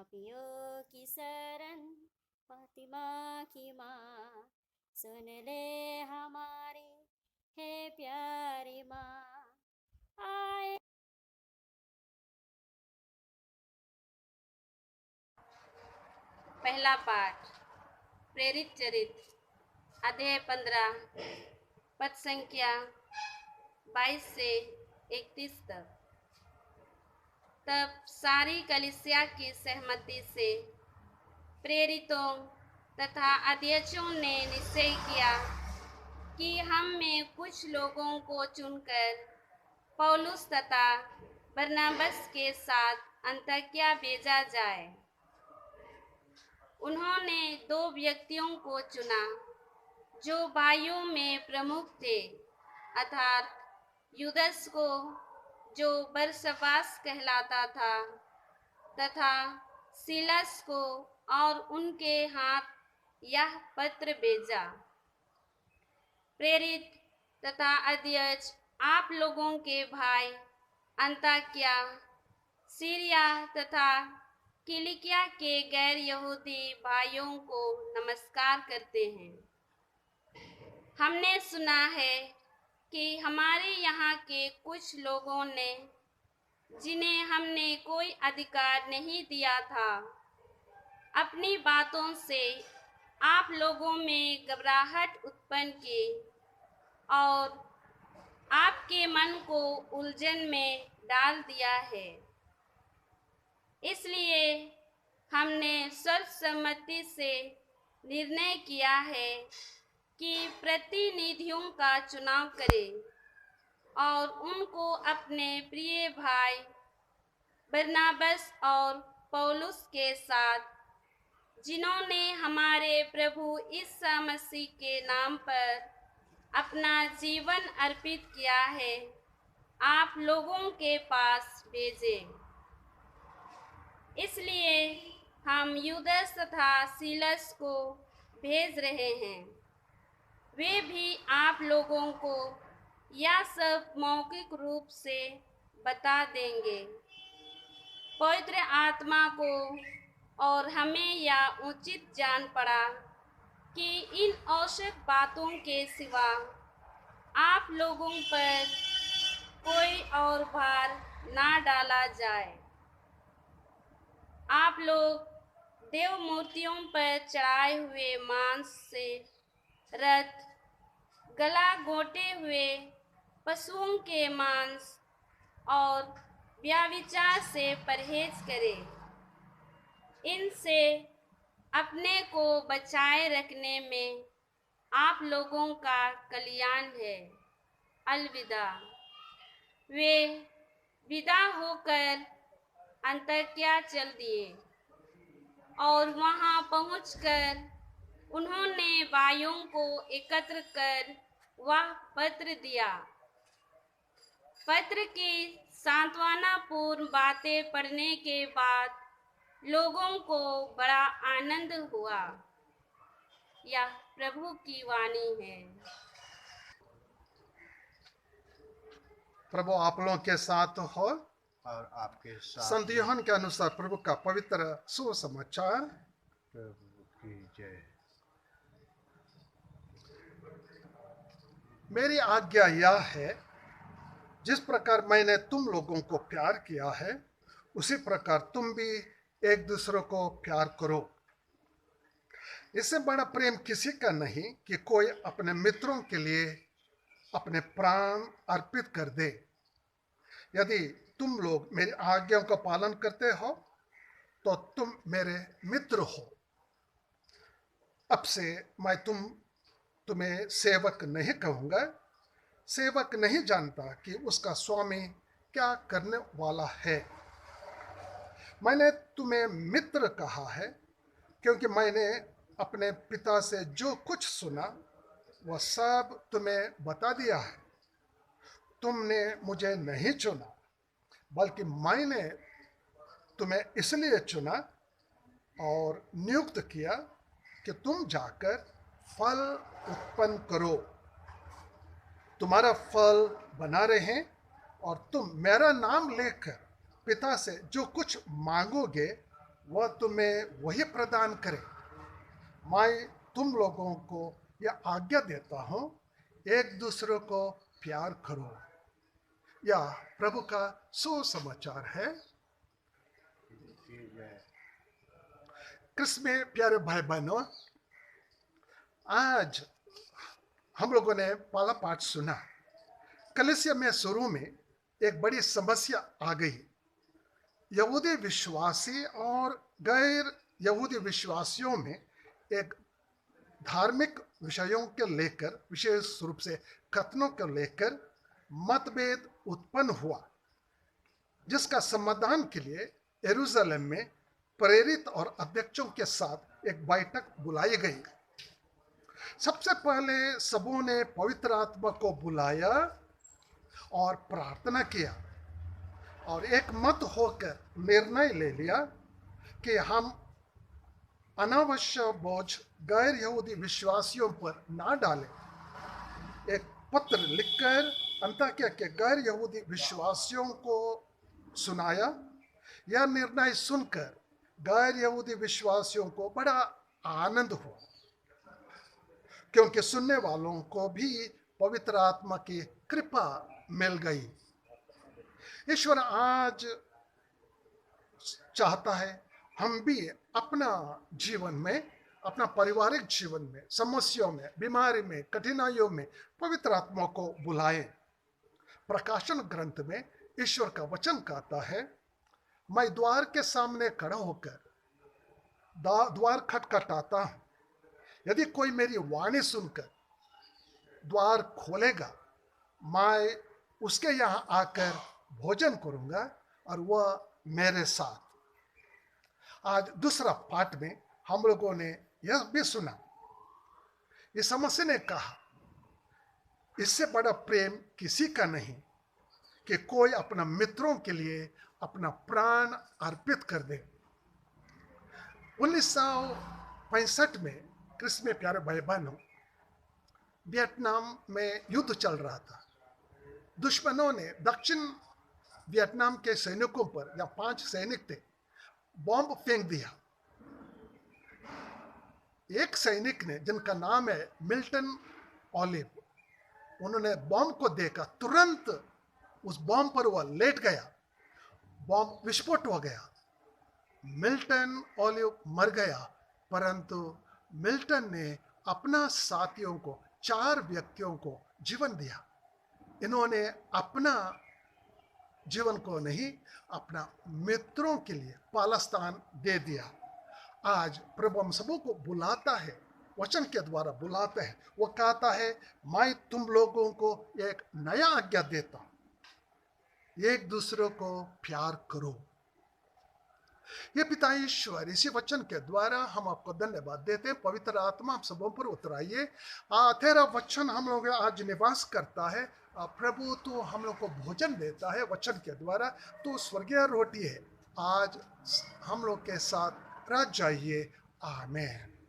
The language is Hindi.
पापियों की शरण फातिमा की माँ, सुन ले हमारी है प्यारी माँ। आए पहला पाठ प्रेरित चरित्र अध्याय 15 पद संख्या 22 से 31 तक। तब सारी कलीसिया की सहमति से प्रेरितों तथा अध्यक्षों ने निश्चय किया कि हम में कुछ लोगों को चुनकर पौलुस तथा बरनबास के साथ अन्ताकिया भेजा जाए। उन्होंने 2 व्यक्तियों को चुना जो भाइयों में प्रमुख थे, अर्थात यूदस को जो बरसब्बास कहलाता था तथा सीलस को, और उनके हाथ यह पत्र भेजा। प्रेरित तथा अध्यक्ष आप लोगों के भाई अन्ताकिया, सीरिया तथा किलिकिया के गैर यहूदी भाइयों को नमस्कार करते हैं। हमने सुना है कि हमारे यहाँ के कुछ लोगों ने, जिन्हें हमने कोई अधिकार नहीं दिया था, अपनी बातों से आप लोगों में घबराहट उत्पन्न की और आपके मन को उलझन में डाल दिया है। इसलिए हमने सर्वसम्मति से निर्णय किया है कि प्रतिनिधियों का चुनाव करें और उनको अपने प्रिय भाई बरनबास और पौलुस के साथ, जिन्होंने हमारे प्रभु यीशु मसीह के नाम पर अपना जीवन अर्पित किया है, आप लोगों के पास भेजें। इसलिए हम यूदस तथा सीलस को भेज रहे हैं। वे भी आप लोगों को यह सब मौखिक रूप से बता देंगे। पवित्र आत्मा को और हमें यह उचित जान पड़ा कि इन आवश्यक बातों के सिवा आप लोगों पर कोई और भार ना डाला जाए। आप लोग देव मूर्तियों पर चढ़ाए हुए मांस से रत, गला घोटे हुए पशुओं के मांस और व्यभिचार से परहेज करें। इनसे अपने को बचाए रखने में आप लोगों का कल्याण है। अलविदा। वे विदा होकर अन्ताकिया चल दिए और वहां पहुंचकर उन्होंने भाइयों को एकत्र कर वह पत्र दिया। पत्र की सांत्वनापूर्ण बातें पढ़ने के बाद लोगों को बड़ा आनंद हुआ। यह प्रभु की वाणी है। प्रभु आप लोगों के साथ हो और आपके साथ संत यूहन्ना के अनुसार प्रभु का पवित्र सुसमाचार। प्रभु की जय। मेरी आज्ञा यह है, जिस प्रकार मैंने तुम लोगों को प्यार किया है, उसी प्रकार तुम भी एक दूसरे को प्यार करो। इससे बड़ा प्रेम किसी का नहीं कि कोई अपने मित्रों के लिए अपने प्राण अर्पित कर दे। यदि तुम लोग मेरी आज्ञाओं का पालन करते हो तो तुम मेरे मित्र हो। अब से मैं तुम्हें सेवक नहीं कहूँगा। सेवक नहीं जानता कि उसका स्वामी क्या करने वाला है। मैंने तुम्हें मित्र कहा है, क्योंकि मैंने अपने पिता से जो कुछ सुना वह सब तुम्हें बता दिया है। तुमने मुझे नहीं चुना, बल्कि मैंने तुम्हें इसलिए चुना और नियुक्त किया कि तुम जाकर फल उत्पन्न करो, तुम्हारा फल बना रहे, और तुम मेरा नाम लेकर पिता से जो कुछ मांगोगे वह तुम्हें वही प्रदान करे। मैं तुम लोगों को यह आज्ञा देता हूँ, एक दूसरे को प्यार करो। यह प्रभु का सुसमाचार है। क्रिस्त में प्यारे भाई बहनों, आज हम लोगों ने पहला पाठ सुना। कलीसिया में शुरू में एक बड़ी समस्या आ गई। यहूदी विश्वासी और गैर यहूदी विश्वासियों में एक धार्मिक विषयों के लेकर, विशेष रूप से कथनों को लेकर मतभेद उत्पन्न हुआ, जिसका समाधान के लिए यरूशलेम में प्रेरित और अध्यक्षों के साथ एक बैठक बुलाई गई। सबसे पहले सबों ने पवित्र आत्मा को बुलाया और प्रार्थना किया और एक मत होकर निर्णय ले लिया कि हम अनावश्यक बोझ गैर यहूदी विश्वासियों पर ना डालें। एक पत्र लिखकर अंताकिया के गैर यहूदी विश्वासियों को सुनाया। यह निर्णय सुनकर गैर यहूदी विश्वासियों को बड़ा आनंद हुआ, क्योंकि सुनने वालों को भी पवित्र आत्मा की कृपा मिल गई। ईश्वर आज चाहता है हम भी अपना जीवन में, अपना पारिवारिक जीवन में, समस्याओं में, बीमारी में, कठिनाइयों में पवित्र आत्मा को बुलाएं। प्रकाशन ग्रंथ में ईश्वर का वचन कहता है, मैं द्वार के सामने खड़ा होकर द्वार खटखटाता हूं। यदि कोई मेरी वाणी सुनकर द्वार खोलेगा, मैं उसके यहाँ आकर भोजन करूंगा और वह मेरे साथ। आज दूसरा पाठ में हम लोगों ने यह भी सुना, इस मसीह ने कहा, इससे बड़ा प्रेम किसी का नहीं कि कोई अपना मित्रों के लिए अपना प्राण अर्पित कर दे। 1965 में क्रिस्त में प्यारे भाई बहनों, वियतनाम में युद्ध चल रहा था। दुश्मनों ने दक्षिण वियतनाम के सैनिकों पर, या 5 सैनिक थे, बॉम्ब फेंक दिया। एक सैनिक ने, जिनका नाम है मिल्टन ऑलिव, उन्होंने बॉम्ब को देखा, तुरंत उस बॉम्ब पर वह लेट गया। बॉम्ब विस्फोट हो गया। मिल्टन ऑलिव मर गया, परंतु मिल्टन ने अपना साथियों को, 4 व्यक्तियों को जीवन दिया। इन्होंने अपना जीवन को नहीं, अपना मित्रों के लिए पहला स्थान दे दिया। आज प्रभु हम सबों को बुलाता है, वचन के द्वारा बुलाता है। वो कहता है, मैं तुम लोगों को एक नया आज्ञा देता हूं, एक दूसरे को प्यार करो। ये पिता ईश्वर, इसी वचन के द्वारा हम आपको धन्यवाद देते हैं। पवित्र आत्मा आप सबों पर उतराइए। तेरा वचन हम लोग आज निवास करता है। प्रभु तू हम लोग को भोजन देता है वचन के द्वारा। तू स्वर्गीय रोटी है, आज हम लोग के साथ रह जाइए। आमीन।